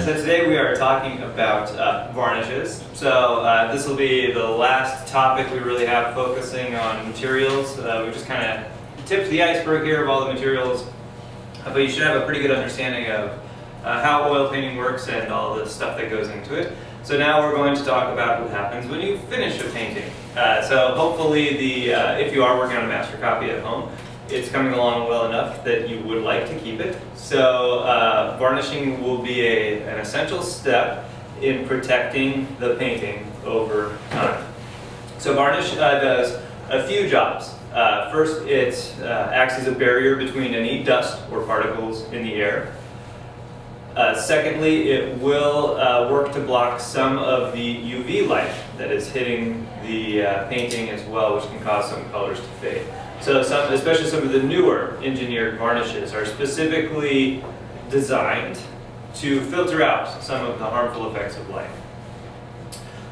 So today we are talking about varnishes. So this will be the last topic we really have focusing on materials. We just kind of tipped the iceberg here of all the materials, but you should have a pretty good understanding of how oil painting works and all the stuff that goes into it. So now we're going to talk about what happens when you finish a painting. So hopefully if you are working on a master copy at home, it's coming along well enough that you would like to keep it. So varnishing will be an essential step in protecting the painting over time. So varnish does a few jobs. First, it acts as a barrier between any dust or particles in the air. Secondly, it will work to block some of the UV light that is hitting the painting as well, which can cause some colors to fade. So especially some of the newer engineered varnishes are specifically designed to filter out some of the harmful effects of light.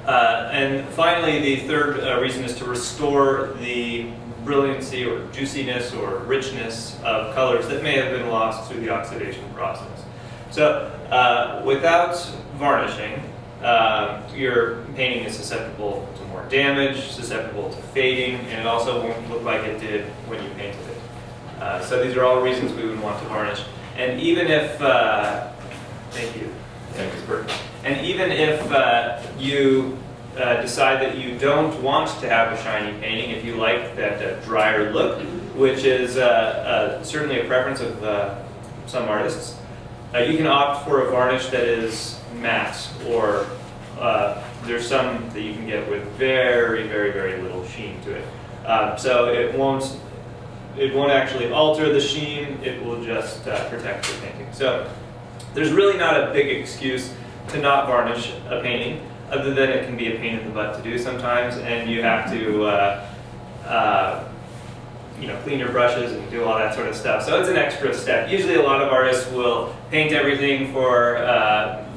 And finally, the third reason is to restore the brilliancy or juiciness or richness of colors that may have been lost through the oxidation process. So without varnishing, your painting is susceptible to more damage, susceptible to fading, and it also won't look like it did when you painted it. So these are all reasons we would want to varnish. And even if, thank you, and even if you decide that you don't want to have a shiny painting, if you like that drier look, which is certainly a preference of some artists, you can opt for a varnish that is matte, or there's some that you can get with very, very, very little sheen to it. So it won't actually alter the sheen, it will just protect the painting. So there's really not a big excuse to not varnish a painting, other than it can be a pain in the butt to do sometimes, and you have to clean your brushes and do all that sort of stuff. So it's an extra step. Usually a lot of artists will paint everything for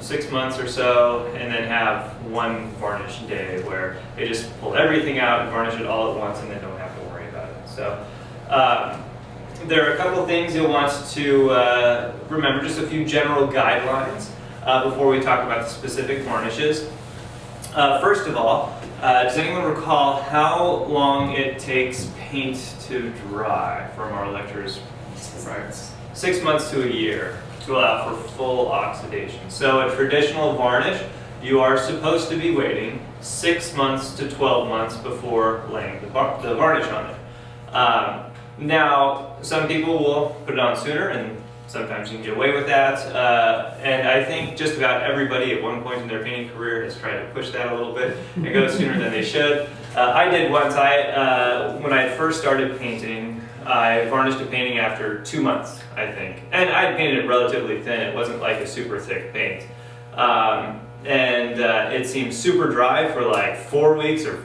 6 months or so and then have one varnish day where they just pull everything out and varnish it all at once and they don't have to worry about it. So there are a couple of things you'll want to remember, just a few general guidelines before we talk about the specific varnishes. First of all, does anyone recall how long it takes paint to dry from our lectures? 6 months to a year to allow for full oxidation. So a traditional varnish, you are supposed to be waiting 6 months to 12 months before laying the varnish on it. Now, some people will put it on sooner, and sometimes you can get away with that, and I think just about everybody at one point in their painting career has tried to push that a little bit and go sooner than they should. I did once. When I first started painting, I varnished a painting after 2 months, I think. And I painted it relatively thin. It wasn't like a super thick paint. It seemed super dry for like 4 weeks or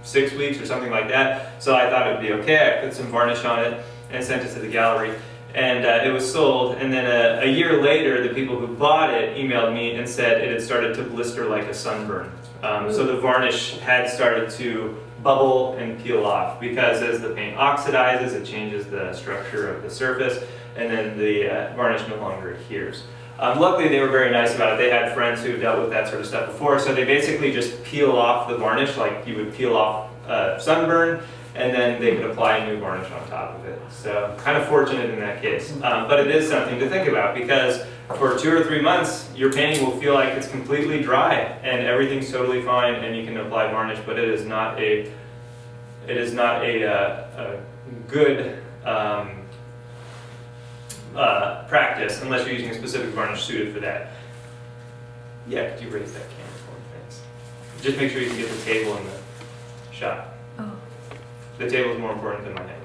6 weeks or something like that. So I thought it would be okay. I put some varnish on it and sent it to the gallery. And it was sold, and then a year later, the people who bought it emailed me and said it had started to blister like a sunburn. So the varnish had started to bubble and peel off, because as the paint oxidizes, it changes the structure of the surface, and then the varnish no longer adheres. Luckily, they were very nice about it. They had friends who dealt with that sort of stuff before, so they basically just peel off the varnish like you would peel off sunburn, and then they could apply a new varnish on top of it. So kind of fortunate in that case. But it is something to think about, because for 2 or 3 months, your painting will feel like it's completely dry and everything's totally fine and you can apply varnish, but it is not a good practice unless you're using a specific varnish suited for that. Yeah, could you raise that camera for me? Thanks. Just make sure you can get the table in the shot. Oh. The table is more important than my head.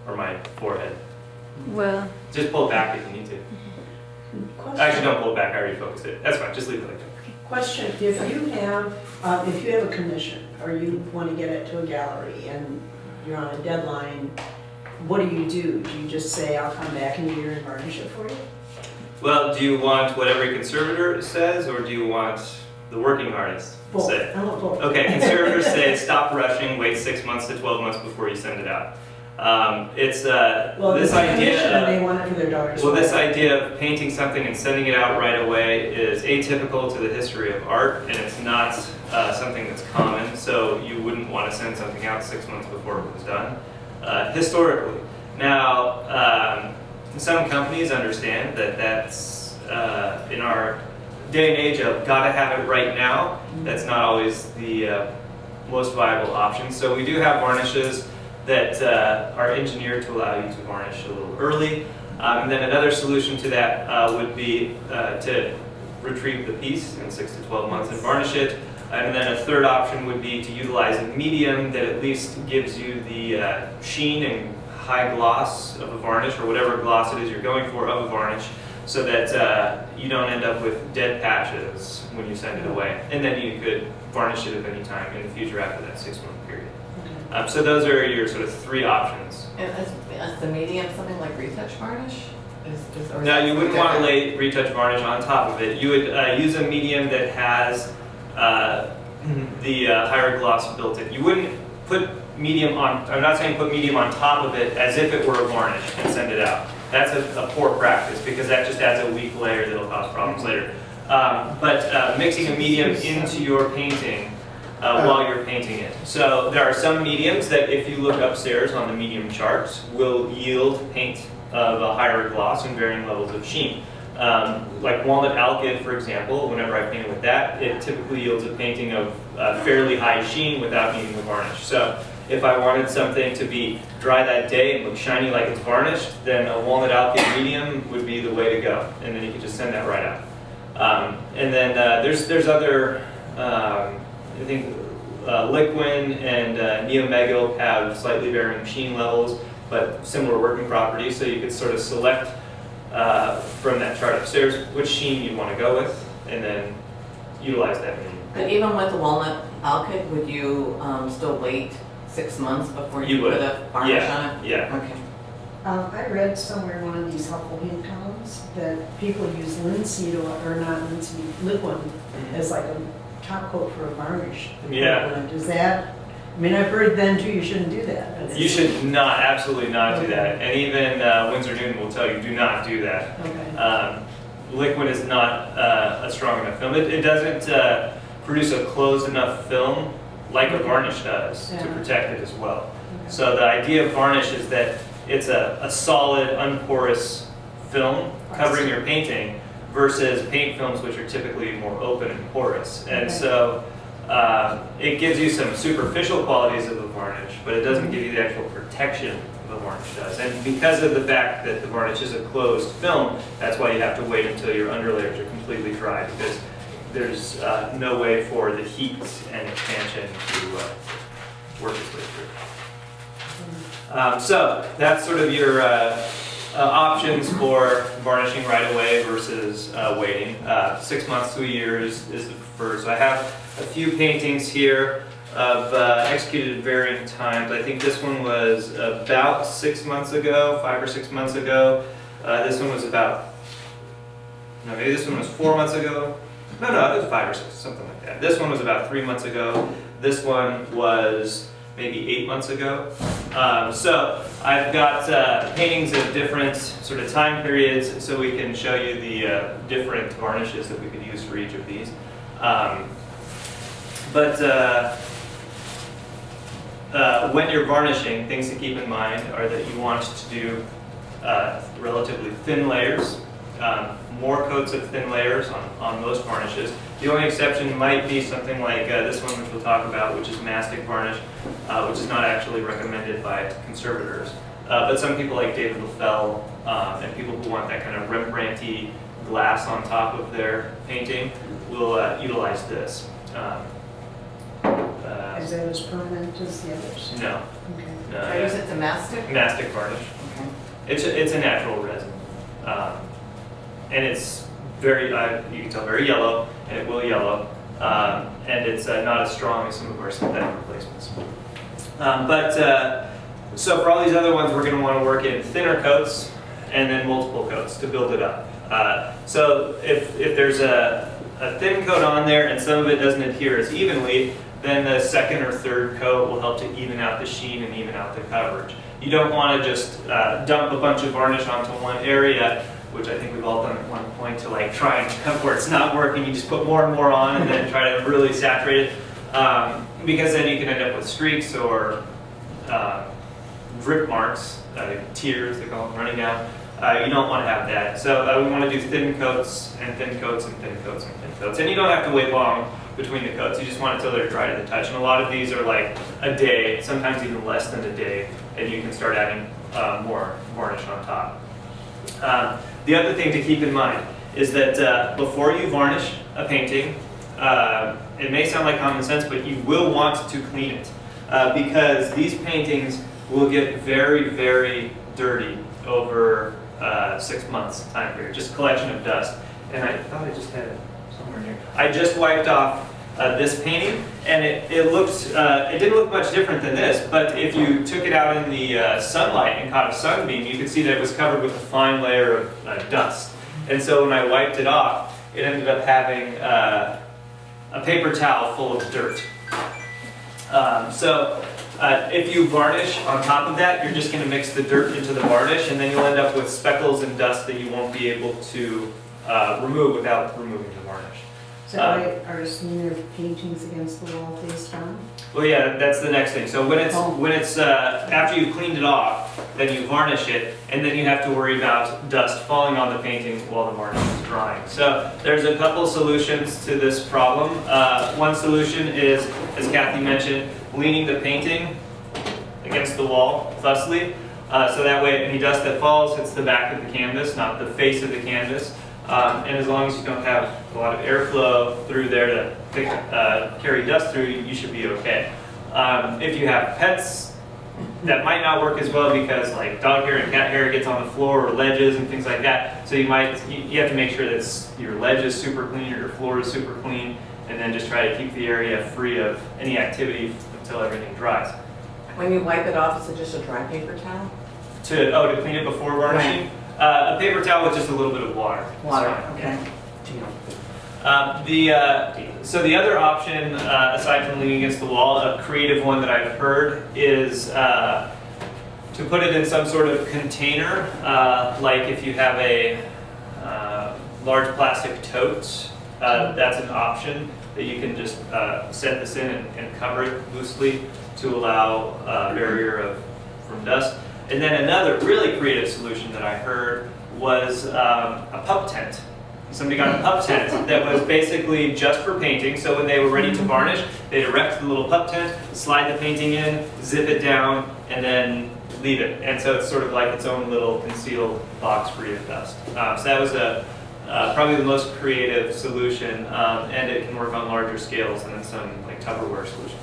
Or my forehead. Well. Just pull it back if you need to. Actually, don't pull it back. I already focused it. That's fine. Just leave it like that. Question: if you have a commission, or you want to get it to a gallery, and you're on a deadline, what do? Do you just say, "I'll come back in a year and varnish it for you"? Well, do you want what every conservator says, or do you want the working artist Both. say? I want both. Okay, conservators say stop rushing, wait 6 months to 12 months before you send it out. It's Well, this it's a commission and idea. they want it for their daughter's Well, this wedding. idea of painting something and sending it out right away is atypical to the history of art, and it's not something that's common. So you wouldn't want to send something out 6 months before it was done, historically. Now, some companies understand that that's in our day and age of gotta have it right now. That's not always the most viable option. So we do have varnishes that are engineered to allow you to varnish a little early. And then another solution to that would be to retrieve the piece in 6 to 12 months and varnish it. And then a third option would be to utilize a medium that at least gives you the sheen and high gloss of a varnish, or whatever gloss it is you're going for of a varnish, so that you don't end up with dead patches when you send it away. And then you could varnish it at any time in the future after that 6-month period. So those are your sort of 3 options. And is the medium something like retouch varnish? Or Now, is you that wouldn't want to different? lay retouch varnish on top of it. You would use a medium that has the higher gloss built in. You wouldn't put medium on, I'm not saying put medium on top of it as if it were a varnish and send it out. That's a poor practice, because that just adds a weak layer that'll cause problems later. But mixing a medium into your painting while you're painting it. So there are some mediums that, if you look upstairs on the medium charts, will yield paint of a higher gloss and varying levels of sheen. Like walnut alkyd, for example, whenever I paint with that, it typically yields a painting of fairly high sheen without needing the varnish. So if I wanted something to be dry that day and look shiny like it's varnished, then a walnut alkyd medium would be the way to go. And then you can just send that right out. And then there's other, I think Liquin and Neomegil have slightly varying sheen levels, but similar working properties. So you could sort of select from that chart upstairs which sheen you want to go with, and then utilize that medium. But even with the walnut alkyd, would you still wait 6 months before you put a varnish on it? Yeah. Okay. I read somewhere in one of these helpful hint columns that people use linseed oil, or not linseed, liquid, as like a top coat for a varnish. Yeah. Does that, I mean, I've heard then too, you shouldn't do that. You should not, absolutely not do that. And even Winsor Newton will tell you, do not do that. Okay. Liquid is not a strong enough film. It doesn't produce a closed enough film like a varnish does to protect it as well. Okay. So the idea of varnish is that it's a solid, unporous film covering your painting, versus paint films, which are typically more open and porous. And so it gives you some superficial qualities of a varnish, but it doesn't give you the actual protection the varnish does. And because of the fact that the varnish is a closed film, that's why you have to wait until your underlayers are completely dry, because there's no way for the heat and expansion to work its way through. So that's sort of your options for varnishing right away versus waiting. 6 months to a year is the preferred. So I have a few paintings here of executed at varying times. I think this one was about 6 months ago, 5 or 6 months ago. This one was about, no, maybe this one was 4 months ago. No, it was 5 or 6, something like that. This one was about 3 months ago. This one was maybe 8 months ago. So I've got paintings of different sort of time periods, so we can show you the different varnishes that we could use for each of these. When you're varnishing, things to keep in mind are that you want to do relatively thin layers, more coats of thin layers on most varnishes. The only exception might be something like this one, which we'll talk about, which is mastic varnish, which is not actually recommended by conservators. But some people like David Lefel and people who want that kind of Rembrandt-y glass on top of their painting will utilize this. Is that as permanent as the others? No. Okay. No, I use it to mastic? mastic varnish. Okay. It's a natural resin. And it's very, you can tell, very yellow, and it will yellow. And it's not as strong as some of our synthetic replacements. So for all these other ones, we're going to want to work in thinner coats and then multiple coats to build it up. So if there's a thin coat on there and some of it doesn't adhere as evenly, then the second or third coat will help to even out the sheen and even out the coverage. You don't want to just dump a bunch of varnish onto one area, which I think we've all done at one point, to like try and cut where it's not working. You just put more and more on and then try to really saturate it, because then you can end up with streaks or drip marks, tears, they call them, running down. You don't want to have that. So we want to do thin coats and thin coats and thin coats and thin coats. And you don't have to wait long between the coats. You just want it till they're dry to the touch. And a lot of these are like a day, sometimes even less than a day, and you can start adding more varnish on top. The other thing to keep in mind is that before you varnish a painting, it may sound like common sense, but you will want to clean it, because these paintings will get very, very dirty over 6 months time period, just collection of dust. And I thought I just had it somewhere here. I just wiped off this painting, and it didn't look much different than this, but if you took it out in the sunlight and caught a sunbeam, you could see that it was covered with a fine layer of dust. And so when I wiped it off, it ended up having a paper towel full of dirt. If you varnish on top of that, you're just going to mix the dirt into the varnish, and then you'll end up with speckles and dust that you won't be able to remove without removing the varnish. So are smear paintings against the wall face down? Well, yeah, that's the next thing. So when it's after you've cleaned it off, then you varnish it, and then you have to worry about dust falling on the painting while the varnish is drying. So there's a couple solutions to this problem. One solution is, as Kathy mentioned, leaning the painting against the wall thusly, so that way any dust that falls hits the back of the canvas, not the face of the canvas. And as long as you don't have a lot of airflow through there to carry dust through, you should be okay. If you have pets, that might not work as well, because like dog hair and cat hair gets on the floor or ledges and things like that. So you have to make sure that your ledge is super clean or your floor is super clean, and then just try to keep the area free of any activity until everything dries. When you wipe it off, is it just a dry paper towel? To clean it before varnishing? A paper towel with just a little bit of water. Water, okay. So the other option, aside from leaning against the wall, a creative one that I've heard is to put it in some sort of container, like if you have a large plastic tote, that's an option that you can just set this in and cover it loosely to allow a barrier from dust. And then another really creative solution that I heard was a pup tent. Somebody got a pup tent that was basically just for painting. So when they were ready to varnish, they'd erect the little pup tent, slide the painting in, zip it down, and then leave it. And so it's sort of like its own little concealed box free of dust. So that was probably the most creative solution, and it can work on larger scales than some like Tupperware solutions.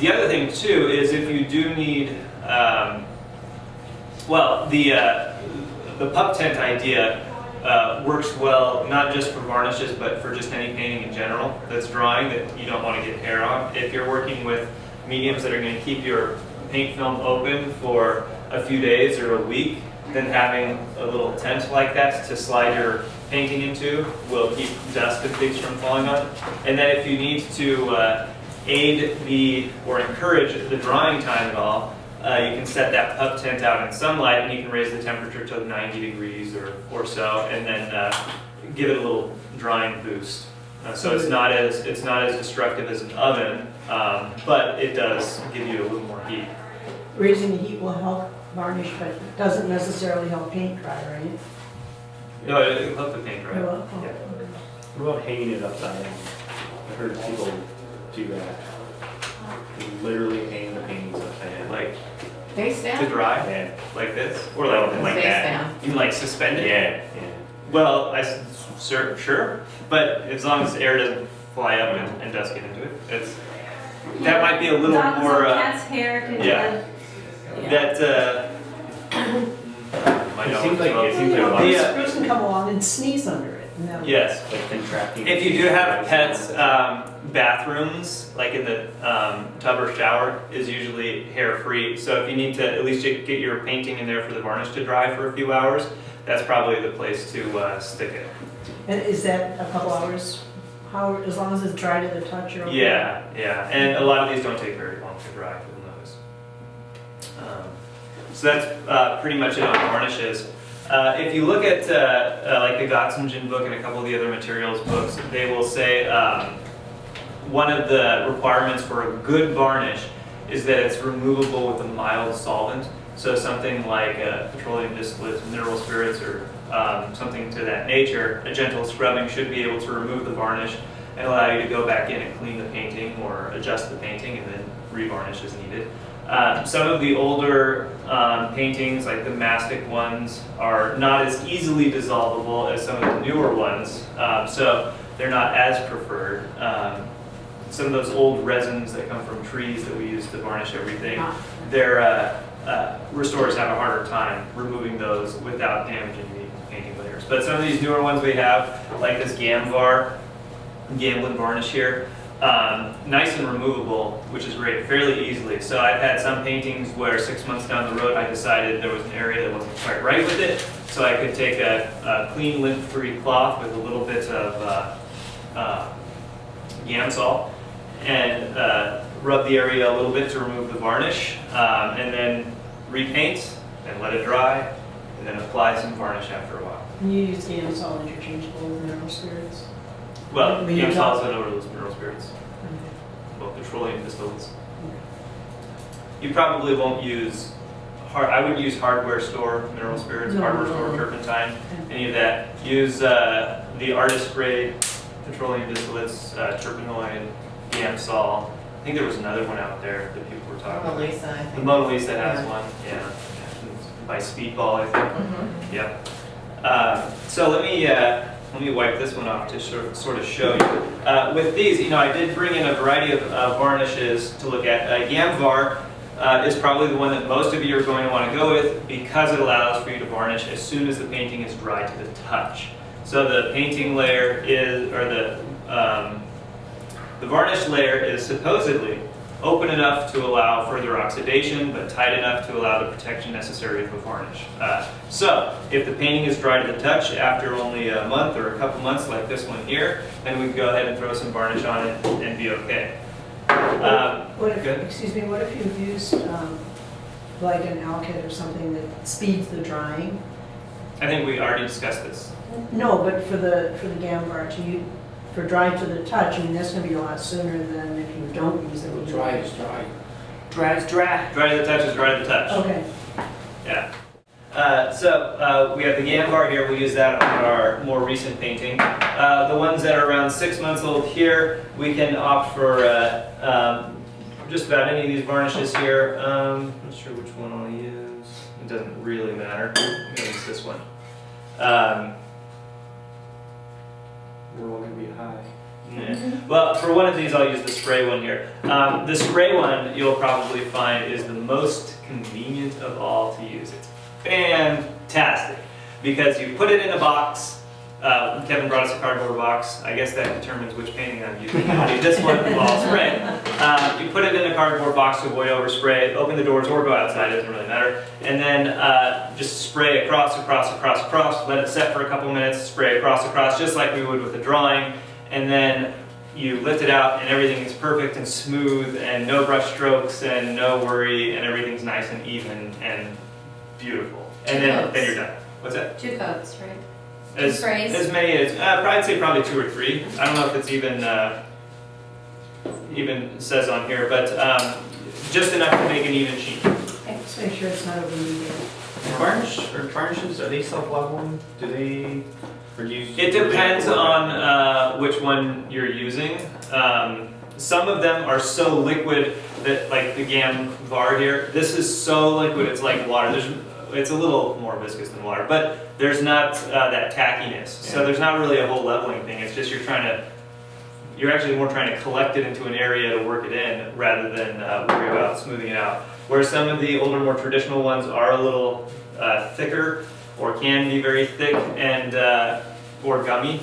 The other thing too is if you do need the pup tent idea works well not just for varnishes, but for just any painting in general that's drying that you don't want to get hair on. If you're working with mediums that are going to keep your paint film open for a few days or a week, then having a little tent like that to slide your painting into will keep dust and things from falling on it. And then if you need to aid or encourage the drying time at all, you can set that pup tent out in sunlight, and you can raise the temperature to 90 degrees or so, and then give it a little drying boost. So it's not as destructive as an oven, but it does give you a little more heat. Raising the heat will help varnish, but doesn't necessarily help paint dry, right? No, it'll help the paint dry. It will? Oh, Yeah. okay. What about hanging it upside down? I've heard people do that. They literally hang the paintings upside down. Like Face to down? dry, Yeah. like this, or like Face that. down. you like suspend it. Yeah, yeah. Well, sure, but as long as air doesn't fly up and dust get into it, that might be a little Dogs more. and cats' hair can Yeah. That might It not seems work like well. it seems like a lot The of spruce can come along and sneeze under it. And that- Yes. like contracting. If you do have pets, bathrooms, like in the tub or shower, is usually hair-free. So if you need to at least get your painting in there for the varnish to dry for a few hours, that's probably the place to stick it. And is that a couple hours How, as long as it's dry to the touch, you're okay? Yeah, yeah, and a lot of these don't take very long to dry, you'll notice. So that's pretty much it on varnishes. If you look at like the Gottingen book and a couple of the other materials books, they will say one of the requirements for a good varnish is that it's removable with a mild solvent. So something like petroleum distillates, mineral spirits, or something to that nature, a gentle scrubbing should be able to remove the varnish and allow you to go back in and clean the painting or adjust the painting and then revarnish as needed. Some of the older paintings, like the mastic ones, are not as easily dissolvable as some of the newer ones, so they're not as preferred. Some of those old resins that come from trees that we use to varnish everything, they're restorers have a harder time removing those without damaging the painting layers. But some of these newer ones we have, like this Gamblin varnish here, nice and removable, which is great, fairly easily. So I've had some paintings where 6 months down the road I decided there was an area that wasn't quite right with it, so I could take a clean lint-free cloth with a little bit of Gamsol and rub the area a little bit to remove the varnish, and then repaint and let it dry, and then apply some varnish after a while. And you use Gamsol interchangeable with mineral spirits? Well, When you Gamsol is talk- an odorless mineral spirits, Okay. well, petroleum distillates. You probably won't use, I wouldn't use hardware store mineral spirits, No, hardware no, store no. turpentine, any of that. Use the artist grade petroleum distillates, terpenoid, Gamsol. I think there was another one out there that people were talking about. Lisa, I think. The Mona Lisa has Yeah. one, yeah. By Speedball, I think. Mhm. Yep. So let me wipe this one off to sort of show you. With these, you know, I did bring in a variety of varnishes to look at. Gamvar is probably the one that most of you are going to want to go with because it allows for you to varnish as soon as the painting is dry to the touch. So the painting layer is, or the varnish layer is supposedly open enough to allow further oxidation, but tight enough to allow the protection necessary for varnish. So, if the painting is dry to the touch after only a month or a couple months like this one here, then we can go ahead and throw some varnish on it and be okay. What if, good. excuse me, what if you've used like an alkyd or something that speeds the drying? I think we already discussed this. No, but for the Gamvar, for dry to the touch, I mean, that's gonna be a lot sooner than if you don't use it. Dry is dry. Dry is dry. Dry to the touch is dry to the touch. Okay. Yeah. So we have the Gamvar here. We use that on our more recent painting. The ones that are around 6 months old here, we can opt for just about any of these varnishes here. Not sure which one I'll use. It doesn't really matter. I'm gonna use this one. We're all gonna be high. Yeah. Well, for one of these, I'll use the spray one here. The spray one you'll probably find is the most convenient of all to use. It's fantastic because you put it in a box. Kevin brought us a cardboard box. I guess that determines which painting I'm using. I'll do this one while I'll spray. You put it in a cardboard box to avoid overspray. Open the doors or go outside, it doesn't really matter. And then just spray across. Let it set for a couple minutes. Spray across, just like we would with a drawing. And then you lift it out and everything is perfect and smooth and no brush strokes and no worry and everything's nice and even and beautiful. And then you're done. What's that? 2 coats, right? As many as, I'd say probably 2 or 3. I don't know if it's even says on here, but just enough to make an even sheet. Just make sure it's not overheated. Varnishes, are they self-leveling? Do they, or do you? It depends on which one you're using. Some of them are so liquid that, like the Gamvar here, this is so liquid it's like water. It's a little more viscous than water, but there's not that tackiness. So there's not really a whole leveling thing. It's just you're actually more trying to collect it into an area to work it in rather than worry about smoothing it out. Whereas some of the older, more traditional ones are a little thicker or can be very thick and or gummy.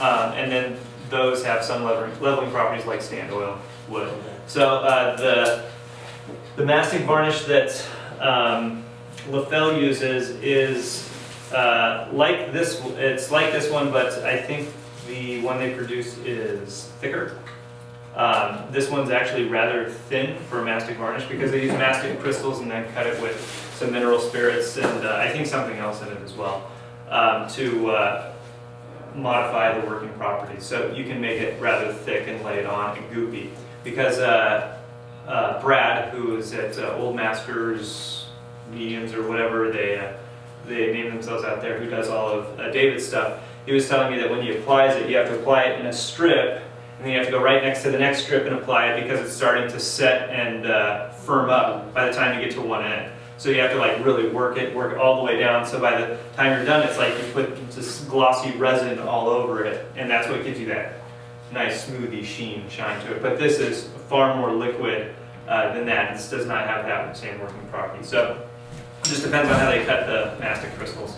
And then those have some leveling properties like stand oil would. So the mastic varnish that LaFell uses is like this. It's like this one, but I think the one they produce is thicker. This one's actually rather thin for mastic varnish because they use mastic crystals and then cut it with some mineral spirits and I think something else in it as well to modify the working properties. So you can make it rather thick and lay it on and goopy. Because Brad, who is at Old Masters Mediums or whatever they name themselves out there, who does all of David's stuff, he was telling me that when he applies it, you have to apply it in a strip, and then you have to go right next to the next strip and apply it because it's starting to set and firm up by the time you get to one end. So you have to like really work it all the way down, so by the time you're done, it's like you put this glossy resin all over it, and that's what gives you that nice smoothie shine to it. But this is far more liquid than that. This does not have that same working property. So it just depends on how they cut the mastic crystals.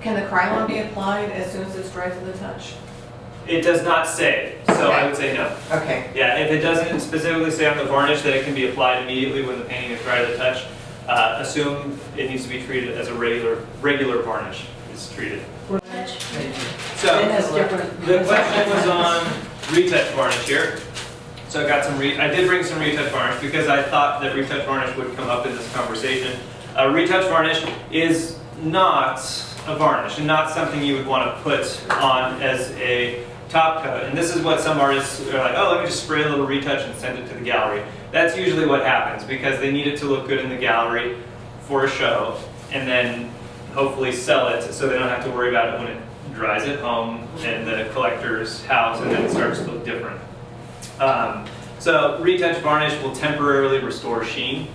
Can the Krylon be applied as soon as it's dry to the touch? It does not say, so Okay. I would say no. Okay. Yeah, if it doesn't specifically say on the varnish that it can be applied immediately when the painting is dry to the touch, assume it needs to be treated as a regular varnish is treated. So It has different. the question was on retouch varnish here. So I got some I did bring some retouch varnish because I thought that retouch varnish would come up in this conversation. Retouch varnish is not a varnish and not something you would want to put on as a top coat. And this is what some artists are like, oh, let me just spray a little retouch and send it to the gallery. That's usually what happens because they need it to look good in the gallery for a show and then hopefully sell it so they don't have to worry about it when it dries at home in the collector's house and then it starts to look different. So retouch varnish will temporarily restore sheen,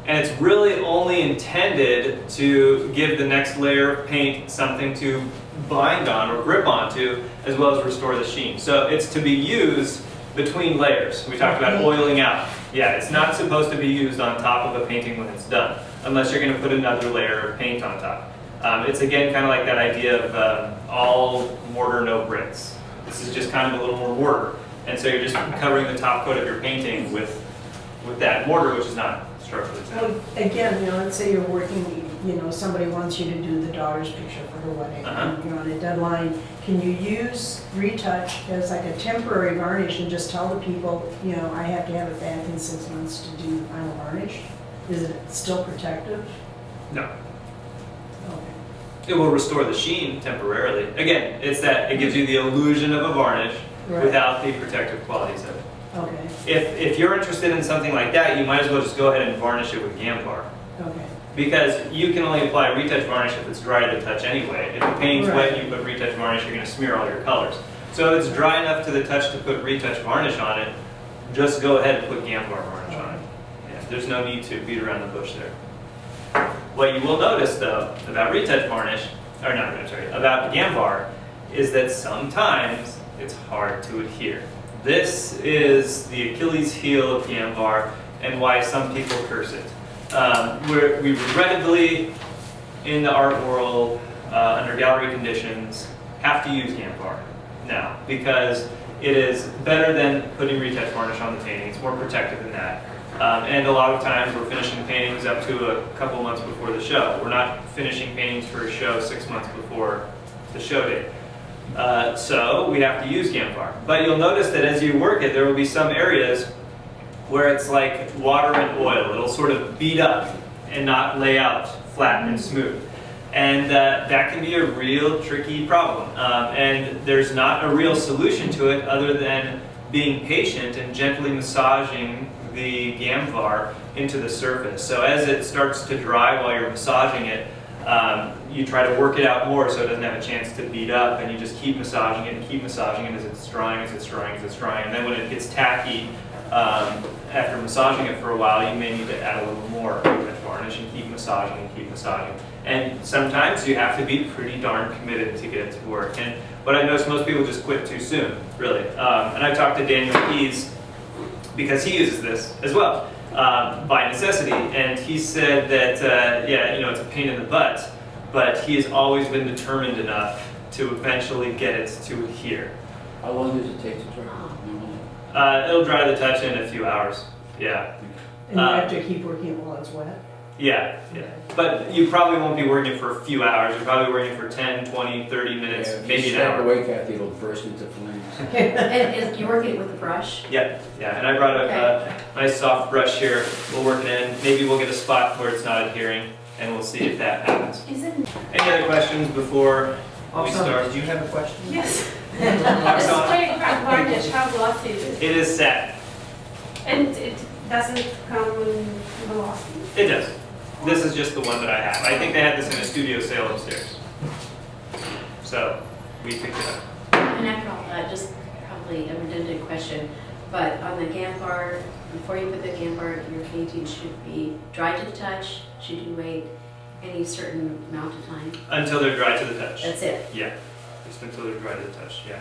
and it's really only intended to give the next layer of paint something to bind on or grip onto, as well as restore the sheen. So it's to be used between layers. We talked about oiling out. Yeah, it's not supposed to be used on top of a painting when it's done, unless you're going to put another layer of paint on top. It's again kind of like that idea of all mortar, no bricks. This is just kind of a little more mortar. And so you're just covering the top coat of your painting with that mortar, which is not structurally sound. Well, again, let's say you're working, somebody wants you to do the daughter's picture for her wedding, and you're on a deadline. Can you use retouch as like a temporary varnish and just tell the people, I have to have it back in 6 months to do the final varnish? Is it still protective? No. Okay. It will restore the sheen temporarily. Again, it's that it gives you the illusion of a varnish without the protective qualities of it. Okay. If you're interested in something like that, you might as well just go ahead and varnish it with Gamvar. Okay. Because you can only apply retouch varnish if it's dry to the touch anyway. If the paint's wet and you put retouch varnish, you're going to smear all your colors. So if it's dry enough to the touch to put retouch varnish on it, just go ahead and put Gamvar varnish on it. Yeah, there's no need to beat around the bush there. What you will notice though about retouch varnish, or not, I'm sorry, about Gamvar, is that sometimes it's hard to adhere. This is the Achilles heel of Gamvar and why some people curse it. We regrettably, in the art world, under gallery conditions, have to use Gamvar now because it is better than putting retouch varnish on the painting. It's more protective than that. And a lot of times we're finishing paintings up to a couple months before the show. We're not finishing paintings for a show 6 months before the show date. So we have to use Gamvar. But you'll notice that as you work it, there will be some areas where it's like water and oil. It'll sort of beat up and not lay out flat and smooth. And that can be a real tricky problem. And there's not a real solution to it other than being patient and gently massaging the Gamvar into the surface. So as it starts to dry while you're massaging it, you try to work it out more so it doesn't have a chance to beat up, and you just keep massaging it and keep massaging it as it's drying, as it's drying, as it's drying. And then when it gets tacky, after massaging it for a while, you may need to add a little more retouch varnish and keep massaging and keep massaging. And sometimes you have to be pretty darn committed to get it to work. And what I noticed, most people just quit too soon, really. And I talked to Daniel Keyes because he uses this as well. By necessity, and he said that it's a pain in the butt, but he has always been determined enough to eventually get it to adhere. How long does it take to dry? It'll dry the touch in a few hours. Yeah. And you have to keep working it while it's wet? Yeah, yeah. But you probably won't be working for a few hours. You're probably working for 10, 20, 30 minutes, Yeah, if maybe you an step hour. away, Kathy, it'll burst into flames. And you're working it with a brush? Yeah, yeah. And I brought a nice soft brush here. We'll work it in. Maybe we'll get a spot where it's not adhering, and we'll see if that happens. Is it? Any other questions before we start? Did you have a question? Yes. Oksana? Spray varnish, how glossy is it? It is satin. And it doesn't come glossy? It does. This is just the one that I have. I think they had this in a studio sale upstairs. So we picked it up. And after all that, just probably a redundant question, but on the GAMPAR, before you put the GAMPAR, your painting should be dry to the touch. Should you wait any certain amount of time? Until they're dry to the touch. That's it. Yeah. Just until they're dry to the touch, yeah.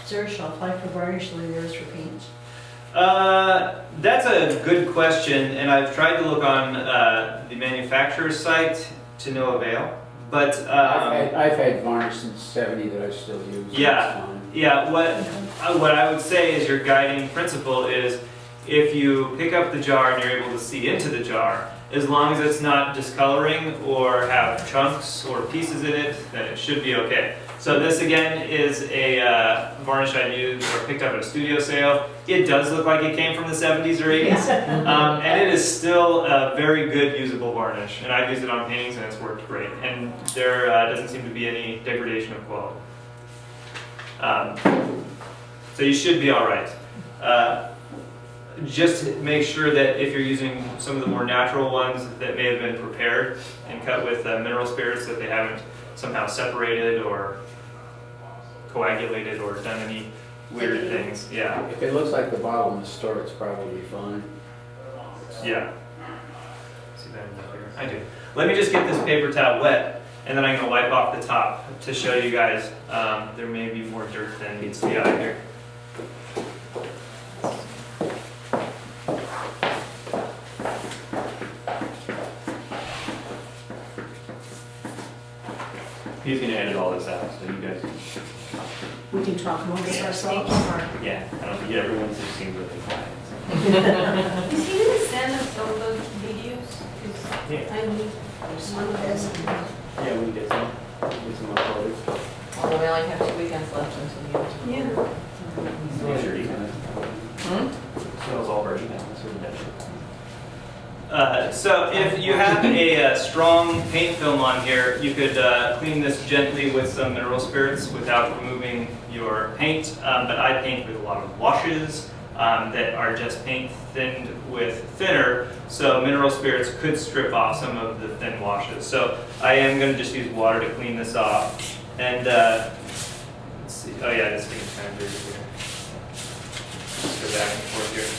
Is there a shelf life for varnish like there is for paint? That's a good question, and I've tried to look on the manufacturer's site to no avail. But I've had varnish since '70 that I still use. Yeah. It's fine. yeah, what I would say is your guiding principle is if you pick up the jar and you're able to see into the jar, as long as it's not discoloring or have chunks or pieces in it, then it should be okay. So this again is a varnish I used or picked up at a studio sale. It does look like it came from the 70s or 80s, and it is still a very good usable varnish. And I've used it on paintings and it's worked great. And there doesn't seem to be any degradation of quality. So you should be all right. Just make sure that if you're using some of the more natural ones that may have been prepared and cut with mineral spirits, that they haven't somehow separated or coagulated or done any weird things. Yeah, If it looks like the bottle in the store, it's probably fine. yeah. See that in the figure? I do. Let me just get this paper towel wet, and then I'm gonna wipe off the top to show you guys. There may be more dirt than meets the eye here. He's gonna edit all this out, so you guys. We can talk amongst ourselves. Yeah, I don't think everyone's just seems really quiet. Is he gonna send us all those videos? 'Cause Yeah. I need one of those. Yeah, we get some uploaded. Although we only have 2 weekends left until the end. Yeah. Make sure you can. Hmm? Smells all virgin now, so we definitely. So if you have a strong paint film on here, you could clean this gently with some mineral spirits without removing your paint. But I paint with a lot of washes that are just paint thinned with thinner, so mineral spirits could strip off some of the thin washes. So I am going to just use water to clean this off. And let's see. Oh yeah, this thing's kind of dirty here. Let's go back and forth here.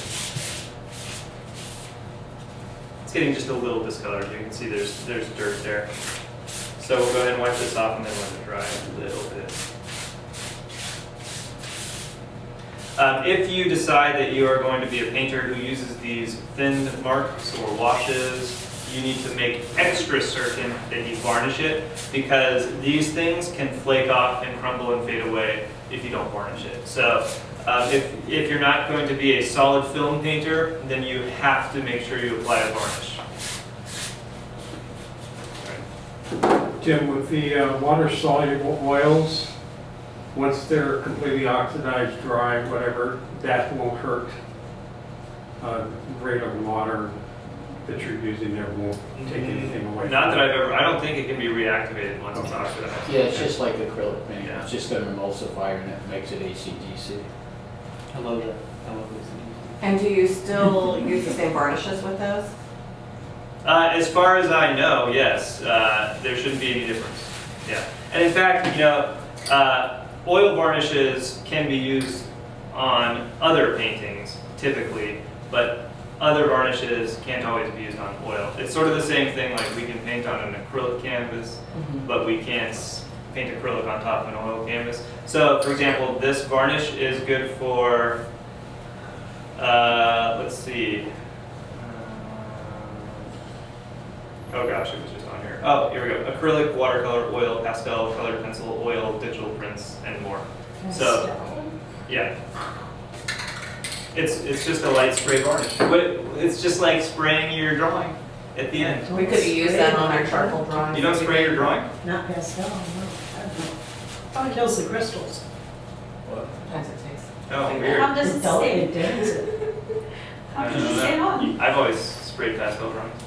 It's getting just a little discolored. You can see there's dirt there. So we'll go ahead and wipe this off and then let it dry a little bit. If you decide that you are going to be a painter who uses these thin marks or washes, you need to make extra certain that you varnish it, because these things can flake off and crumble and fade away if you don't varnish it. So if you're not going to be a solid film painter, then you have to make sure you apply a varnish. Jim, with the water-soluble oils, once they're completely oxidized, dry, whatever, that won't hurt. Rate of water that you're using there won't take anything away. Not that I've ever, I don't think it can be reactivated once it's oxidized. Yeah, it's just like acrylic paint. Yeah. It's just an emulsifier and it makes it ACDC. I love that. I love this. And do you still use the same varnishes with those? As far as I know, yes, there shouldn't be any difference. Yeah, and in fact, you know, oil varnishes can be used on other paintings typically, but other varnishes can't always be used on oil. It's sort of the same thing, like we can paint on an acrylic canvas, but we can't paint acrylic on top of an oil canvas. So, for example, this varnish is good for, let's see. Oh gosh, it was just on here. Oh, here we go. Acrylic, watercolor, oil, pastel, colored pencil, oil, digital prints, and more. So, yeah. It's just a light spray varnish. But it's just like spraying your drawing. at the end. We could use that on our charcoal drawings. You don't spray your drawing? Not pastel, no, I don't know. It kills the crystals. Sometimes it takes. Oh, weird. How does it stay? It dents it. How does it stay on? I've always sprayed pastel drawings.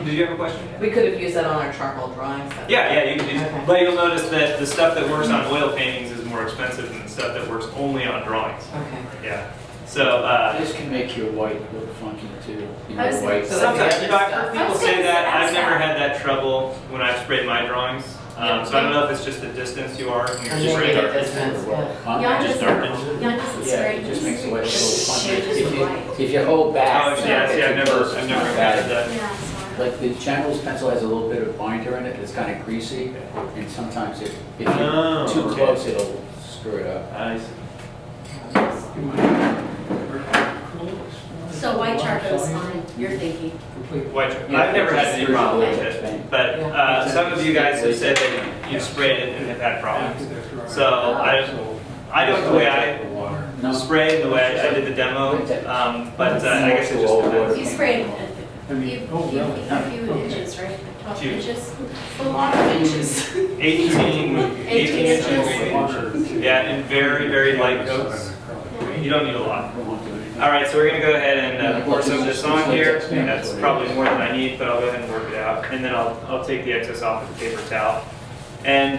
Did you have a question? We could have used that on our charcoal drawings. Yeah, you can use Okay. but you'll notice that the stuff that works on oil paintings is more expensive than the stuff that works only on drawings. Okay. Yeah. So, This can make your white look funky too. You I was know, white. So that's sometimes, the you know, I've other heard stuff. people I was say gonna that. ask I've never that. had that trouble when I've sprayed my drawings. Yeah. So I don't know if it's just the distance you are when you're And just maybe spraying. the distance, yeah. Huh? Jan Just doesn't, darkens. Jan doesn't Yeah, spray. it just makes the white look funky. Changes the white. If you hold back. Oh, yeah, see, I've never it's had not bad. that. Yeah, sorry. Like the general's pencil has a little bit of binder in it, it's kind of greasy, and sometimes if you're Oh, too okay. close, it'll screw it up. I see. So white charcoal is fine, you're thinking. White charcoal. I've never had any problem with it, but some of you guys have said that you've sprayed it and have had problems. So I don't the way I No. spray, the way I did the demo, but I guess it just depends. You sprayed a few inches, right? 12 Few. inches? A lot of inches. 18 inches inches. maybe. Yeah, in very, very light coats. You don't need a lot. Don't want to do anything. All right, so we're gonna go ahead and pour some of this on here. That's probably more than I need, but I'll go ahead and work it out. And then I'll take the excess off with a paper towel. And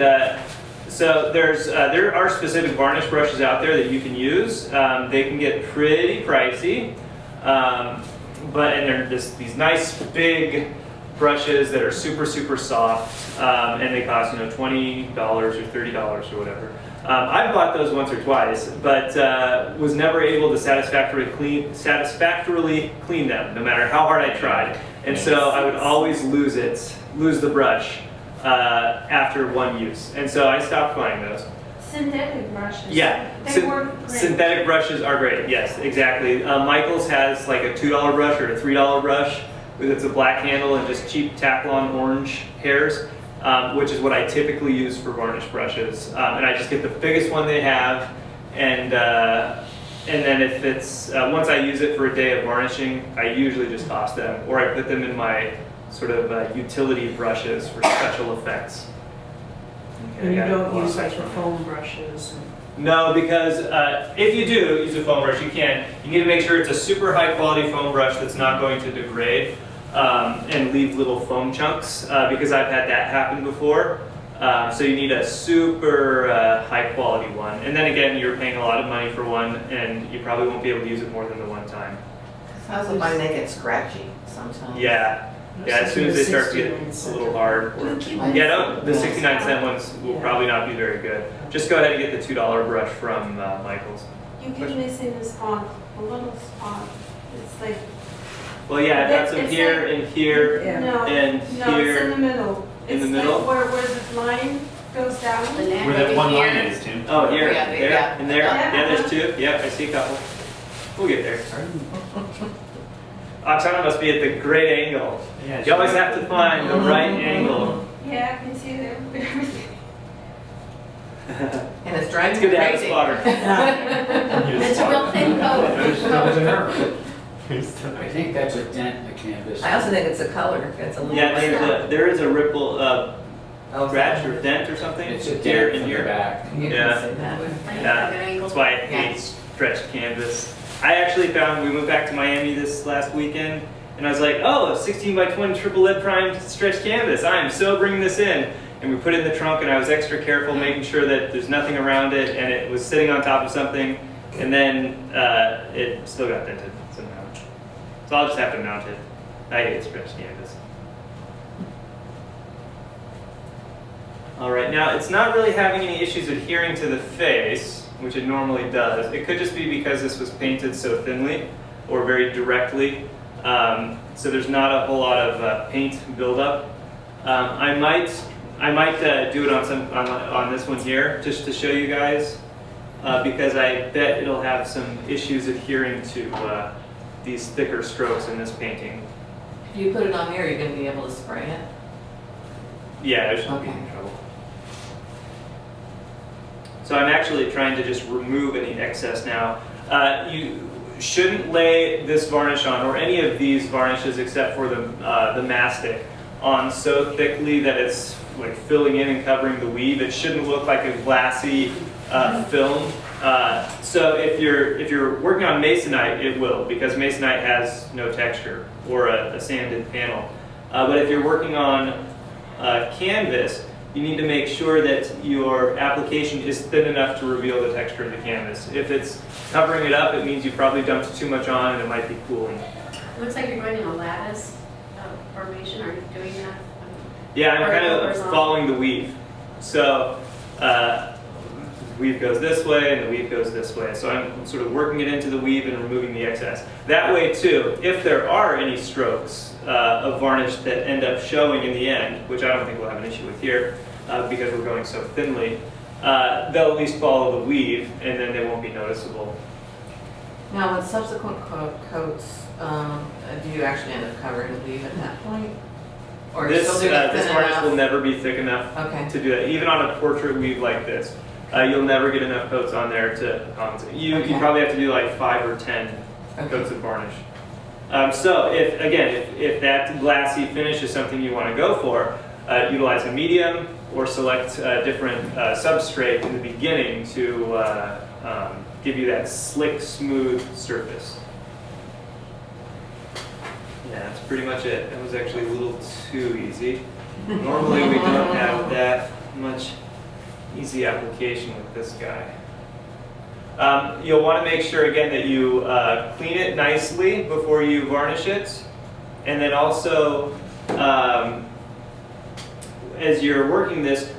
so there are specific varnish brushes out there that you can use. They can get pretty pricey, and they're just these nice big brushes that are super, super soft, and they cost, $20 or $30 or whatever. I've bought those once or twice, but was never able to satisfactorily clean them, no matter how hard I tried. And so I would always lose the brush after one use. And so I stopped buying those. Synthetic brushes. Yeah, They work great. synthetic brushes are great. Yes, exactly. Michael's has like a $2 brush or a $3 brush with it's a black handle and just cheap Teflon orange hairs. Which is what I typically use for varnish brushes. And I just get the biggest one they have, and then if it's, once I use it for a day of varnishing, I usually just toss them, or I put them in my sort of utility brushes for special effects. Okay, And you I got a don't lot use of like the extra. foam brushes and. No, because if you do use a foam brush, you can. You need to make sure it's a super high quality foam brush that's not going to degrade. And leave little foam chunks, because I've had that happen before. So you need a super high quality one. And then again, you're paying a lot of money for one, and you probably won't be able to use it more than the one time. Sounds like mine make it scratchy sometimes. Yeah, as soon as they start to get a little hard. Yeah, no, the 69-cent ones will probably not be very good. Just go ahead and get the $2 brush from Michael's. You keep missing a spot, a little spot. It's like, Well, yeah, I've got some It's here like- and here Yeah. no, and no, it's here. in the middle. In the It's middle? like where the line goes down. The neck Where that over one here. line is, Tim. Oh, here, Yeah, there, yeah. and there. Yeah. Yeah, there's two. Yeah, I see a couple. We'll get there. Oksana must be at the great angle. Yeah, You always have to find the right angle. Yeah, I can see them. And it's driving It's me good to have a crazy. spotter. It's a real thin coat. I think that's a dent in the canvas. I also think it's a color, it's a little. Yeah, there is a ripple, Oh, scratch or dent or something. It's a here dent and from the here. back. You Yeah. can say that. Yeah, that's why I hate stretched canvas. I actually found, we went back to Miami this last weekend, and I was like, oh, 16 by 20 triple lead primed stretched canvas. I am so bringing this in. And we put it in the trunk, and I was extra careful, making sure that there's nothing around it, and it was sitting on top of something, and then it still got dented somehow. So I'll just have to mount it. I hate stretched canvas. All right, now it's not really having any issues adhering to the face, which it normally does. It could just be because this was painted so thinly or very directly, so there's not a whole lot of paint buildup. I might do it on this one here, just to show you guys, because I bet it'll have some issues adhering to these thicker strokes in this painting. If you put it on here, you're gonna be able to spray it. Yeah, there shouldn't be Okay. any trouble. So I'm actually trying to just remove any excess now. shouldn't lay this varnish on, or any of these varnishes except for the mastic, on so thickly that it's like filling in and covering the weave. It shouldn't look like a glassy film. So if you're working on masonite, it will, because masonite has no texture, or a sanded panel. But if you're working on canvas, you need to make sure that your application is thin enough to reveal the texture of the canvas. If it's covering it up, it means you probably dumped too much on and it might be cooling. It looks like you're going in a lattice formation. Are you doing that? Yeah, I'm kind of Horizontal. following the weave. So the weave goes this way and the weave goes this way. So I'm sort of working it into the weave and removing the excess. That way too, if there are any strokes of varnish that end up showing in the end, which I don't think we'll have an issue with here because we're going so thinly, they'll at least follow the weave and then they won't be noticeable. Now, with subsequent coats, do you actually end up covering the weave at that point? Or you This still do it this thin varnish enough? will never be thick enough Okay. to do that. Even on a portrait weave like this, you'll never get enough coats on there to compensate. You Okay. probably have to do like 5 or 10 coats of varnish. So if that glassy finish is something you want to go for, utilize a medium or select a different substrate in the beginning to give you that slick, smooth surface. Yeah, that's pretty much it. That was actually a little too easy. Normally we don't have that much easy application with this guy. You'll want to make sure again that you clean it nicely before you varnish it, and then also as you're working this,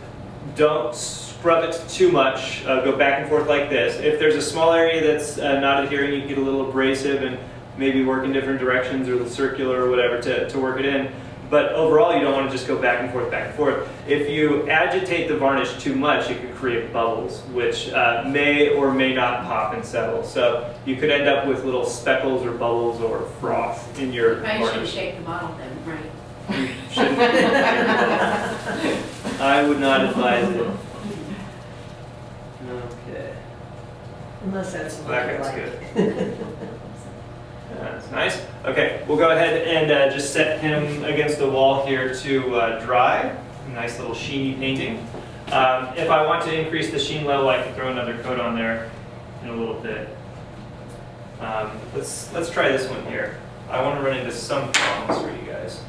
don't scrub it too much. Go back and forth like this. If there's a small area that's not adhering, you can get a little abrasive and maybe work in different directions or the circular or whatever to work it in. But overall, you don't want to just go back and forth, back and forth. If you agitate the varnish too much, it could create bubbles, which may or may not pop and settle. So you could end up with little speckles or bubbles or froth in your Probably should varnish. shake the bottle then, right? You shouldn't. I would not advise it. Okay. Unless that's what That you guy's like. good. That's nice. Okay, we'll go ahead and just set him against the wall here to dry. Nice little sheeny painting. If I want to increase the sheen level, I can throw another coat on there in a little bit. Let's try this one here. I want to run into some problems for you guys.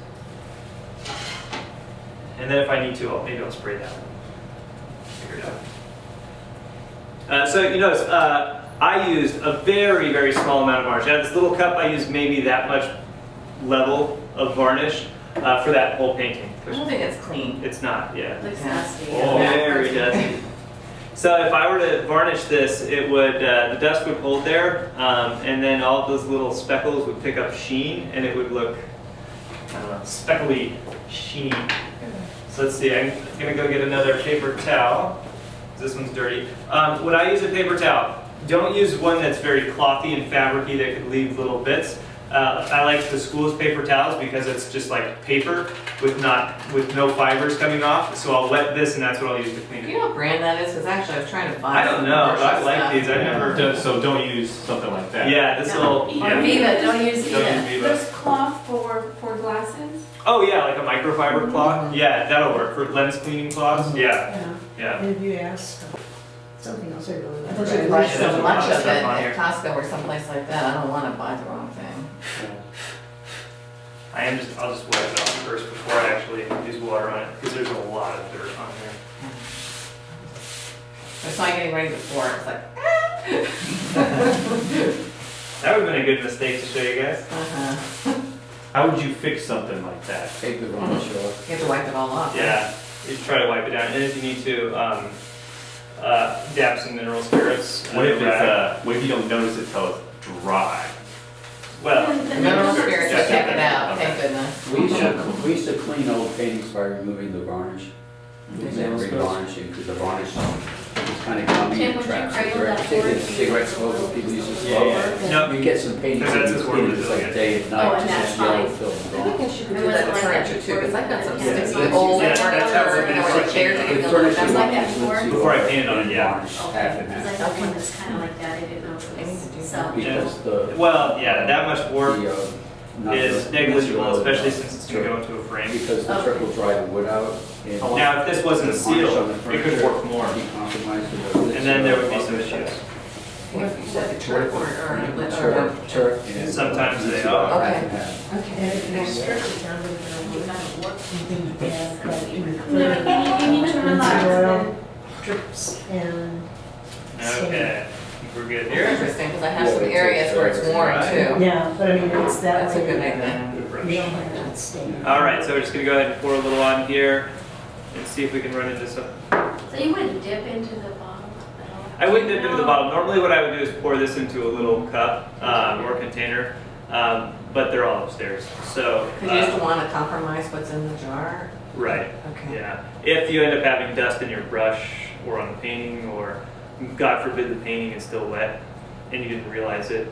And then if I need to, maybe I'll spray that one. Figure it out. So you notice, I used a very, very small amount of varnish. Out of this little cup, I used maybe that much level of varnish for that whole painting. I don't think it's clean. It's not, yeah. Looks Yeah. nasty. Oh, very dusty. So if I were to varnish this, it would the dust would hold there, and then all of those little speckles would pick up sheen, and it would look, I don't know, speckly, sheeny. So let's see. I'm gonna go get another paper towel. This one's dirty. When I use a paper towel, don't use one that's very clothy and fabricy that could leave little bits. I like the school's paper towels because it's just like paper with no fibers coming off. So I'll wet this and that's what I'll use to clean Do it. you know what brand that is? Because actually I was trying to find I don't some know, but I commercial like stuff. these. I've never. So don't use something like that. Yeah, this No. little. Or Yeah. Viva, don't use Don't Viva. use Viva. There's cloth for glasses. Oh yeah, like a microfiber cloth. Yeah, that'll work for lens cleaning cloths. Yeah, Yeah, yeah. and if you ask, something else I really I like. thought you buy Yeah, there's so a lot much of of it stuff on here. at Costco or someplace like that. I don't want to buy the wrong thing. I'll just wipe it off first before I actually use water on it because there's a lot of dirt on here. I saw you getting ready to pour it. It's like, That would have been a good mistake to show you guys. How would you fix something like that? Take the varnish off. you have to wipe it all off. Yeah, you should try to wipe it down. And if you need to, dab some mineral spirits. What if rag. what if you don't notice it till it's dry? Well, The mineral spirits will Yeah. check it out, Okay. thank goodness. We used to clean old paintings by removing the varnish. And then revarnishing, because the varnish is kind of gummy Tim, and would you traps cradle cigarettes, that particularly forward? cigarette smoke that people use to Yeah, smoke. yeah. No, You get some paintings Because that's and his you word clean it, it's like resilience. day and Oh, night, and just that's yellow fine. film I think gone. I should I do that wasn't with like that furniture too, because I've got some before. sticks Yeah, with old that's furniture, how we're you know, where the chairs are With getting furniture, that's like like that that. before? Before I painted on it, and yeah. varnish, half and Because I half. have one that's kind of like that, I didn't know if I it need was to do self. Because the. Well, yeah, that much work the, not is the- negligible, the- especially since it's going to go into a frame. Because the Okay. trick will dry the wood out. and Now, if this wasn't the varnish on sealed, the it could furniture work more, be compromised with the- and then there would be some issues. You said turf or Turf and- Sometimes they half are. and Okay. half. And if it's restricted down to the You haven't worked. You need to relax then. drips and. Okay, I think we're good It's here. interesting, because I have Yeah, some but areas where it's it's worn right. too. Yeah, but I mean, it's that That's a way. good idea. Good brush. You don't have that stain. All right, so we're just gonna go ahead and pour a little on here and see if we can run into some. So you wouldn't dip into the bottom at all? I wouldn't dip into the bottle. Normally what I would do is pour this into a little cup or container, but they're all upstairs. So, Because you just want to compromise what's in the jar. right, Okay. yeah. If you end up having dust in your brush or on the painting, or God forbid the painting is still wet and you didn't realize it,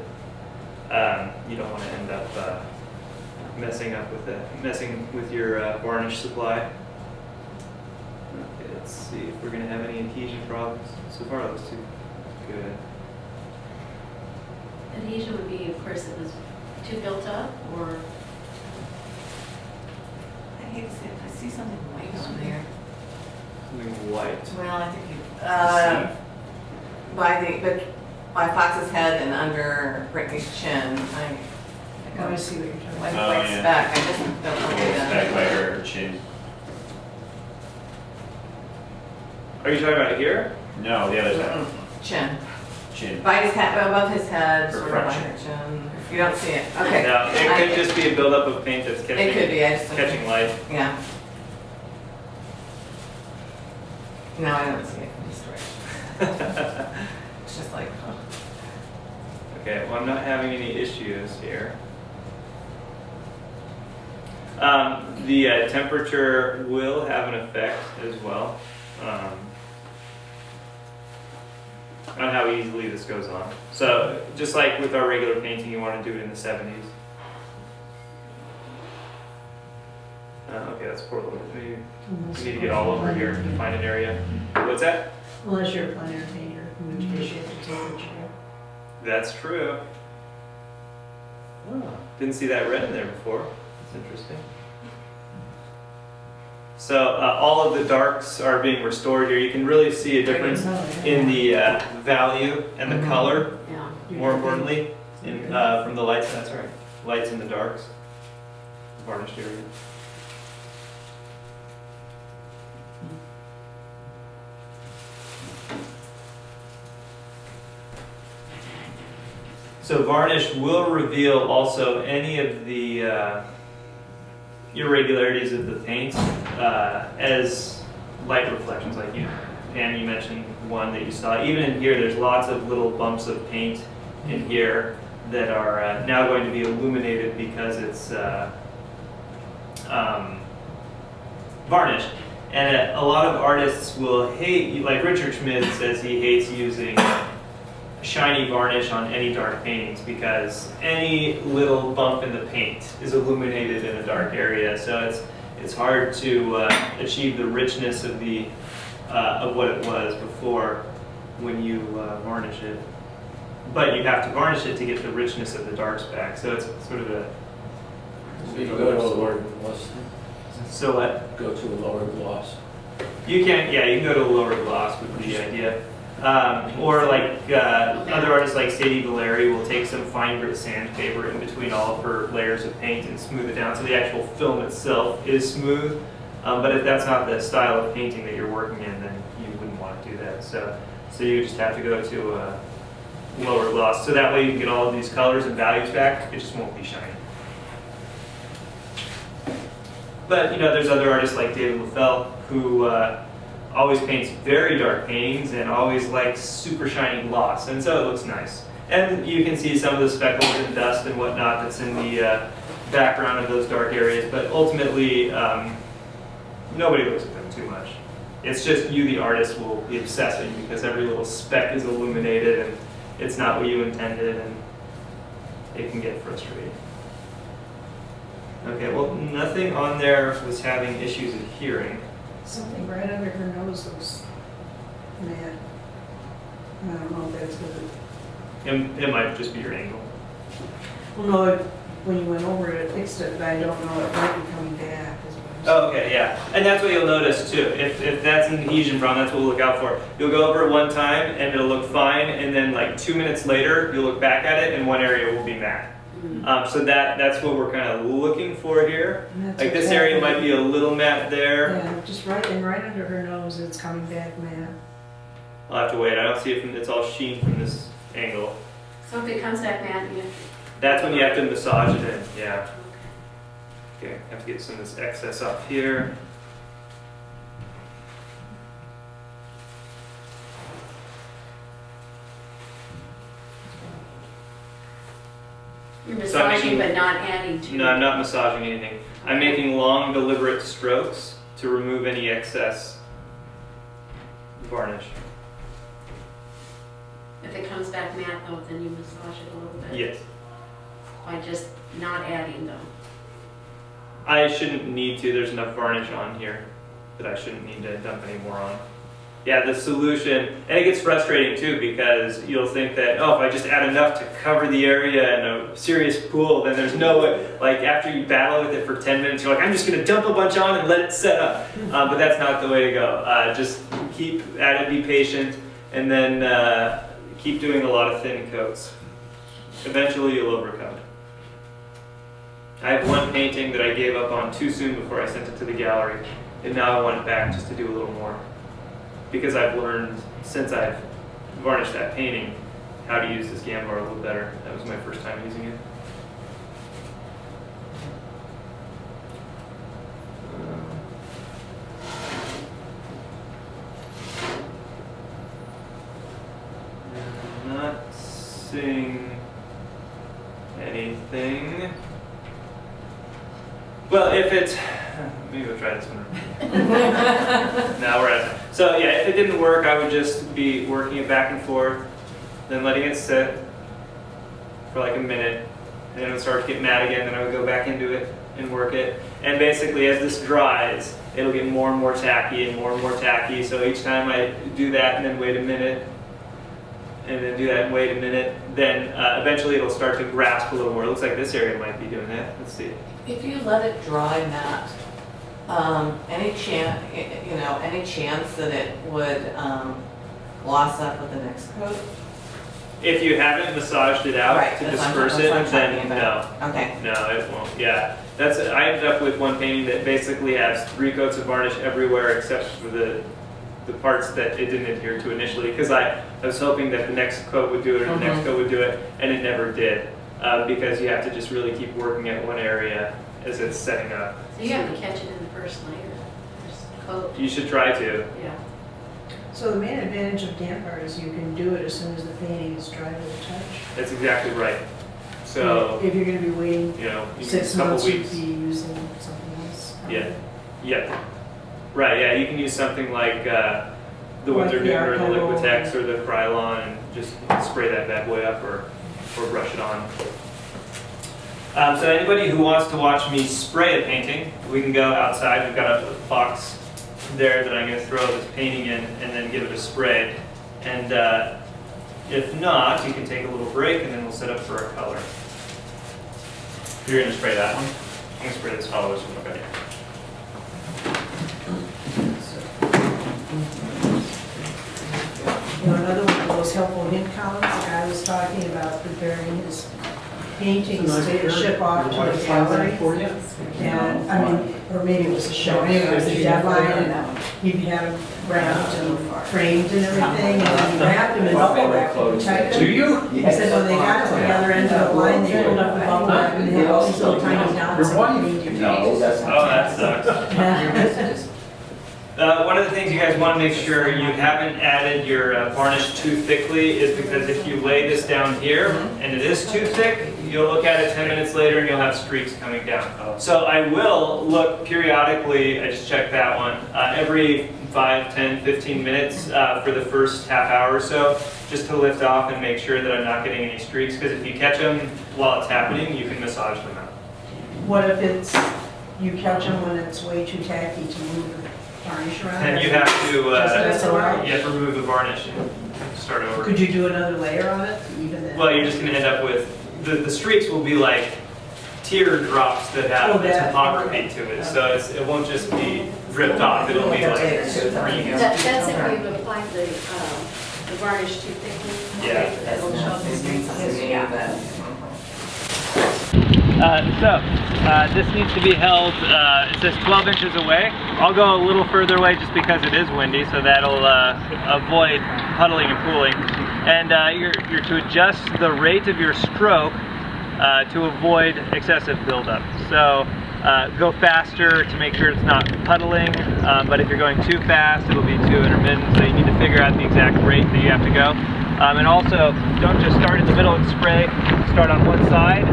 you don't want to end up messing with your varnish supply. Okay, let's see if we're going to have any adhesion problems. So far, it looks too good. Adhesion would be, of course, it was too built up, or I hate to say it, I see something white on there. Something white. Well, I think but by Fox's head and under Brittany's chin, I Oh, I see what you're talking like about. white yeah. speck, I just don't want to do Back that. by her chin. Are you talking about here? No, the other side. Mm-mm. Chin, Chin. by his head, above his head, sort of by Reflection. her chin. You don't see it, okay. No, it could just be a buildup of paint that's It could catching, be, I just. catching light. Yeah. No, I don't see it from this direction. It's just like, oh. Okay, well, I'm not having any issues here. The temperature will have an effect as well on how easily this goes on. So just like with our regular painting, you want to do it in the 70s. Okay, let's pour a little bit. Maybe we need to get all over here to find an area. What's that? Unless you're a plein air painter, in which case you have to temperature. That's true. Oh, didn't see that red in there before. That's interesting. So all of the darks are being restored here. You can really see a difference in the value and the color, yeah. more importantly, in, from the lights. That's right. Lights and the darks. Varnished area. So varnish will reveal also any of the irregularities of the paint as light reflections, like you, Pam, you mentioned one that you saw. Even in here, there's lots of little bumps of paint in here that are now going to be illuminated because it's varnished. And a lot of artists will hate, like Richard Schmid says he hates using shiny varnish on any dark paintings because any little bump in the paint is illuminated in a dark area. So it's hard to achieve the richness of the of what it was before when you varnish it. But you have to varnish it to get the richness of the darks back. So it's sort of a. So you go to a lower gloss, So what? go to a lower gloss. You can, yeah, you can go to a lower gloss would be the idea. Or like other artists like Sadie Valeri will take some fine grit sandpaper in between all of her layers of paint and smooth it down so the actual film itself is smooth. But if that's not the style of painting that you're working in, then you wouldn't want to do that. So you just have to go to a lower gloss. So that way you can get all of these colors and values back. It just won't be shiny. But you know, there's other artists like David LaFell who always paints very dark paintings and always likes super shiny gloss, and so it looks nice. And you can see some of the speckles and dust and whatnot that's in the background of those dark areas, but ultimately nobody looks at them too much. It's just you, the artist, will be obsessing because every little speck is illuminated and it's not what you intended, and it can get frustrating. Okay, well, nothing on there was having issues adhering. Something right under her nose looks mad. I don't know if that's good. It might just be your angle. Well, no, when you went over it, it fixed it, but I don't know, it might be coming back as well. Oh, okay, yeah. And that's what you'll notice too. If that's an adhesion problem, that's what we'll look out for. You'll go over it one time and it'll look fine, and then like 2 minutes later, you'll look back at it and one area will be matte. So that's what we're kind of looking for here. And that's Like this what's area happening. might be a little matte there. Yeah, just right under her nose, it's coming back mad. I'll have to wait. I don't see it from, it's all sheen from this angle. So if it comes back matte, you have That's when you have to massage it in, yeah. Okay, I have to get some of this excess off here. you're So I'm massaging making- but not adding to. No, I'm not massaging anything. I'm making long, deliberate strokes to remove any excess varnish. If it comes back matte though, then you massage it a little bit. Yes. By just not adding though. I shouldn't need to. There's enough varnish on here that I shouldn't need to dump any more on. Yeah, the solution, and it gets frustrating too because you'll think that, oh, if I just add enough to cover the area in a serious pool, then there's no way, like after you battle with it for 10 minutes, you're like, I'm just gonna dump a bunch on and let it set up. But that's not the way to go. Just keep at it, be patient, and then keep doing a lot of thin coats. Eventually you'll overcome it. I have one painting that I gave up on too soon before I sent it to the gallery, and now I want it back just to do a little more. Because I've learned, since I've varnished that painting, how to use this Gambar a little better. That was my first time using it. I'm not seeing anything. Well, if it's, maybe we'll try this one. No, we're at it. So yeah, if it didn't work, I would just be working it back and forth, then letting it sit for like a minute, and then it would start to get matte again, then I would go back into it and work it. And basically as this dries, it'll get more and more tacky and more tacky. So each time I do that and then wait a minute, and then do that and wait a minute, then eventually it'll start to grasp a little more. It looks like this area might be doing that. Let's see. If you let it dry matte, any chance that it would gloss up with the next coat? If you haven't massaged it out Right, to that's disperse what it, I'm then talking no. about. Okay. No, it won't. Yeah, I ended up with one painting that basically has 3 coats of varnish everywhere except for the parts that it didn't adhere to initially, because I was hoping that the next coat would do it or the next coat would do it, and it never did, because you have to just really keep working at one area as it's setting up. So you have to catch it in the first layer, first coat. You should try to. Yeah. So the main advantage of Gambar is you can do it as soon as the painting is dry to the touch. That's exactly right. So, If you're gonna be waiting you know, a 6 couple months, you'd weeks. be using something else. Yeah. Yeah. Right, yeah, you can use something like the ones Like they're the doing, or the Archival. Liquitex or the Krylon, and just spray that bad boy up or brush it on. So anybody who wants to watch me spray a painting, we can go outside. We've got a box there that I'm going to throw this painting in and then give it a spray. And if not, you can take a little break and then we'll set up for a color. You're going to spray that one? I'm going to spray this hollow one. Okay. You know, another one of those helpful hint columns, the guy was talking about preparing his paintings to ship off to a gallery. And, I mean, or maybe it was a show, anyway, it was a deadline, and he'd have them wrapped and framed and everything, and then he wrapped them in bubble wrap and typed Do them. you? He said when they got to the other end of the line, they pulled up the bubble wrap and had all these little tiny dots. Your wife? No, that's Oh, not. that sucks. One of the things you guys want to make sure you haven't added your varnish too thickly is because if you lay this down here and it is too thick, you'll look at it 10 minutes later and you'll have streaks coming down. So I will look periodically, I just checked that one, every 5, 10, 15 minutes for the first half hour or so, just to lift off and make sure that I'm not getting any streaks, because if you catch them while it's happening, you can massage them out. What if it's, you catch them when it's way too tacky to move the varnish around? And you have to, That's all right. you have to remove the varnish and start over. Could you do another layer on it, even then? Well, you're just going to end up with, the streaks will be like teardrops that have Oh, that- topography to it. So it won't just be ripped off, it'll be like streaks. That's if we've applied the varnish too thickly. Yeah. It'll show up as streaks. This needs to be held, it says 12 inches away. I'll go a little further away just because it is windy, so that'll avoid puddling and pooling. And you're to adjust the rate of your stroke to avoid excessive buildup. So go faster to make sure it's not puddling, but if you're going too fast, it'll be too intermittent, so you need to figure out the exact rate that you have to go. And also, don't just start in the middle and spray. Start on one side,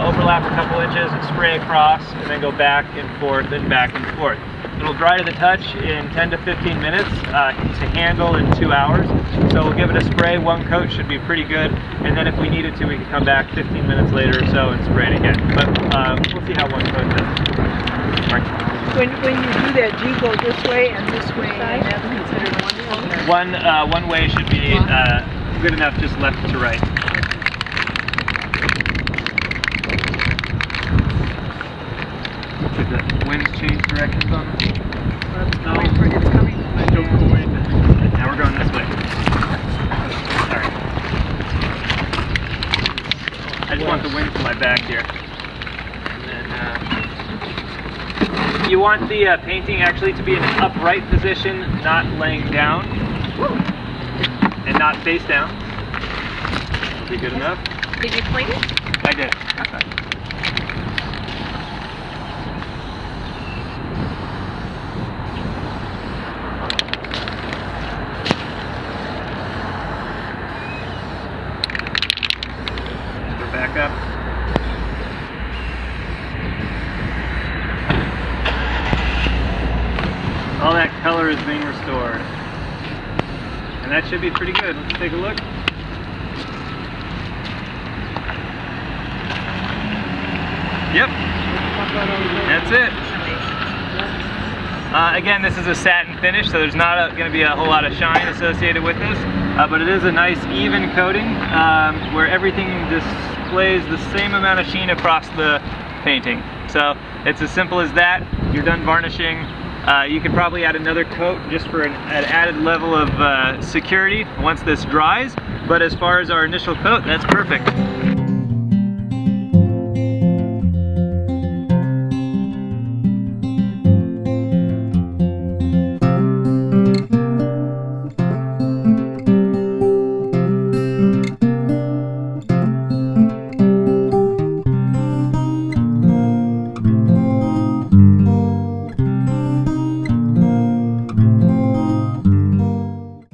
overlap a couple inches, and spray across, and then go back and forth and back and forth. It'll dry to the touch in 10 to 15 minutes, to handle in 2 hours. So we'll give it a spray. One coat should be pretty good. And then if we needed to, we can come back 15 minutes later or so and spray it again. But we'll see how one coat does. Right. When you do that, do you go this way and this way, and that's considered one way? One way should be good enough, just left to right. Did the winds change directions on this? It's coming from my way. Now we're going this way. Alright. I just want the wind to my back here. And then, you want the painting actually to be in an upright position, not laying down. And not face down. That'll be good enough. Did you clean it? I did. We're back up. All that color is being restored. And that should be pretty good. Let's take a look. Yep. That's it. Again, this is a satin finish, so there's not going to be a whole lot of shine associated with this, but it is a nice even coating where everything displays the same amount of sheen across the painting. So it's as simple as that. You're done varnishing. You could probably add another coat just for an added level of security once this dries, but as far as our initial coat, that's perfect.